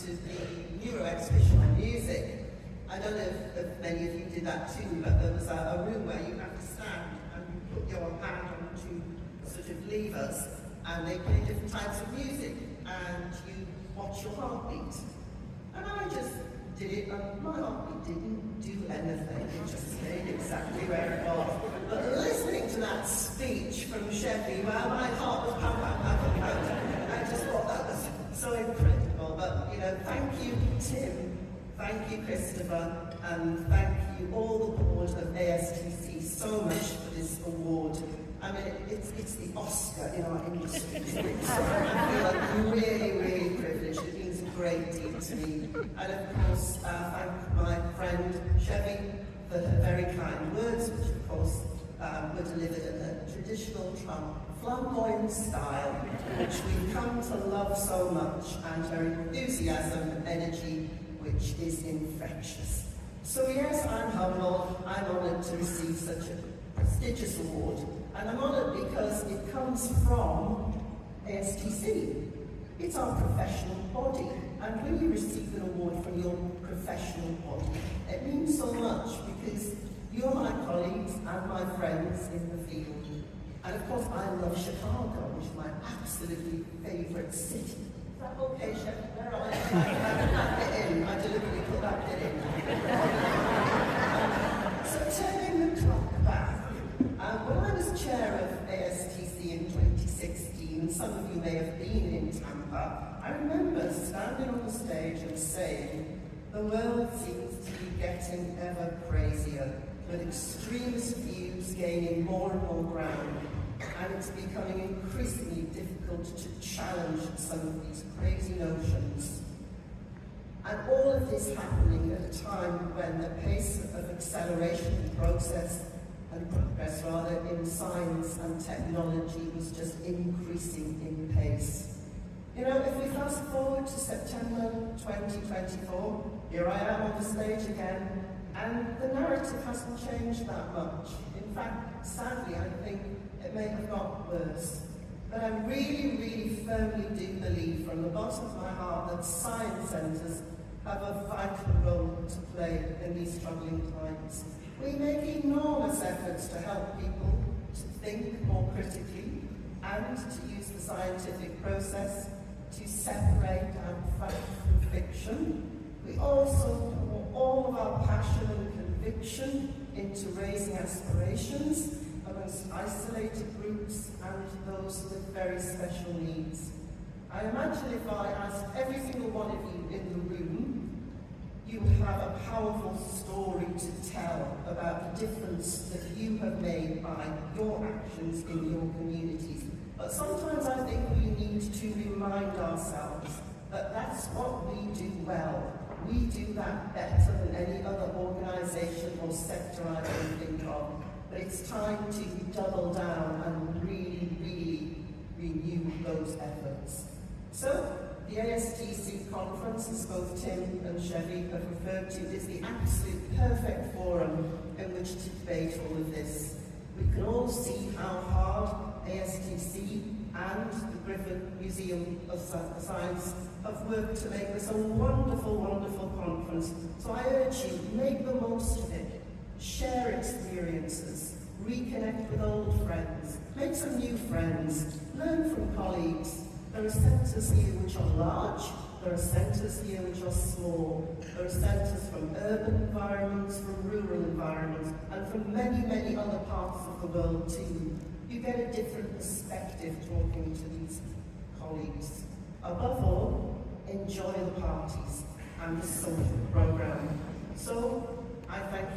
to the Euro exhibition on music. I don't know if many of you did that too, but there was a room where you have to stand and you put your hand on two sort of levers, and they play different types of music, and you watch your heartbeat. And I just did it, and my heartbeat didn't do anything. It just stayed exactly where it was. But listening to that speech from Chevy, where my heart was pounding, I just thought that was so incredible. But, you know, thank you, Tim. Thank you, Christopher. And thank you, all the board of ASTC, so much for this award. I mean, it's the Oscar in our industry. So I feel like really, really privileged. It means a great deal to me. And of course, thank my friend Chevy for her very kind words, which of course were delivered in a traditional flamboyant style, which we've come to love so much, and her enthusiasm and energy, which is infectious. So yes, I'm humbled. I'm honoured to receive such a prestigious award. And I'm honoured because it comes from ASTC. It's our professional body. And when you receive an award from your professional body, it means so much because you're my colleagues and my friends in the field. And of course, I love Chicago, which is my absolutely favourite city. Is that okay, Chef? Where are you? I deliberately put that bit in. So turning the clock back, when I was chair of ASTC in 2016, and some of you may have been in Tampa, I remember standing on the stage and saying, the world seems to be getting ever crazier, with extremist views gaining more and more ground, and it's becoming increasingly difficult to challenge some of these crazy notions. And all of this happening at a time when the pace of acceleration and progress rather, in science and technology was just increasing in pace. You know, if we fast forward to September 2024, here I am on the stage again, and the narrative hasn't changed that much. In fact, sadly, I think it may have got worse. But I really, really firmly do believe from the bottom of my heart that science centres have a vital role to play in these troubling times. We make enormous efforts to help people to think more critically and to use the scientific process to separate out fact from fiction. We also pour all of our passion and conviction into raising aspirations amongst isolated groups and those with very special needs. I imagine if I asked every single one of you in the room, you have a powerful story to tell about the difference that you have made by your actions in your communities. But sometimes I think we need to remind ourselves that that's what we do well. We do that better than any other organisation or sector I can think of. But it's time to double down and really, really renew those efforts. So, the ASTC conference, as both Tim and Chevy have referred to, is the absolute perfect forum in which to debate all of this. We can all see how hard ASTC and the Griffith Museum of Science have worked to make this a wonderful, wonderful conference. So I urge you, make the most of it. Share experiences, reconnect with old friends, make some new friends, learn from colleagues. There are centres here which are large, there are centres here which are small, there are centres from urban environments, from rural environments, and from many, many other parts of the world too. You get a different perspective talking to these colleagues. Above all, enjoy the parties and the social programme. So, I thank